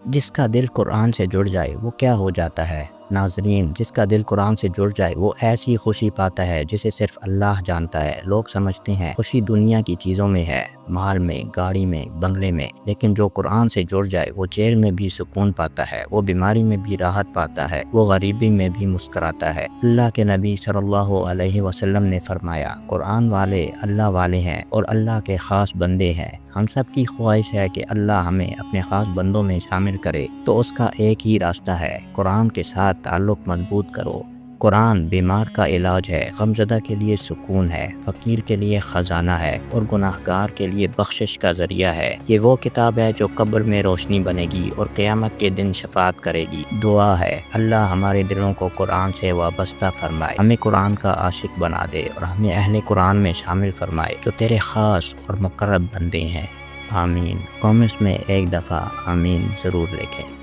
جس کا دل قرآن سے جڑ جائے وہ کیا ہو جاتا ہے؟ ناظرین، جس کا دل قرآن سے جڑ جائے وہ ایسی خوشی پاتا ہے جسے صرف اللہ جانتا ہے۔ لوگ سمجھتے ہیں خوشی دنیا کی چیزوں میں ہے، مال میں، گاڑی میں، بنگلے میں، لیکن جو قرآن سے جڑ جائے وہ جیل میں بھی سکون پاتا ہے، وہ بیماری میں بھی راحت پاتا ہے، وہ غریبی میں بھی مسکراتا ہے۔ اللہ کے نبی صلی اللہ علیہ وسلم نے فرمایا، قرآن والے اللہ والے ہیں اور اللہ کے خاص بندے ہیں۔ ہم سب کی خواہش ہے کہ اللہ ہمیں اپنے خاص بندوں میں شامل کرے، تو اس کا ایک ہی راستہ ہے، قرآن کے ساتھ تعلق مضبوط کرو۔ قرآن بیمار کا علاج ہے، غمزدہ کے لیے سکون ہے، فقیر کے لیے خزانہ ہے اور گناہگار کے لیے بخشش کا ذریعہ ہے۔ یہ وہ کتاب ہے جو قبر میں روشنی بنے گی اور قیامت کے دن شفاعت کرے گی۔ دعا ہے، اللہ ہمارے دلوں کو قرآن سے وابستہ فرمائے، ہمیں قرآن کا عاشق بنا دے اور ہمیں اہل قرآن میں شامل فرمائے جو تیرے خاص اور مقرب بندے ہیں۔ آمین۔ کامنٹس میں ایک دفعہ آمین ضرور لکھیں۔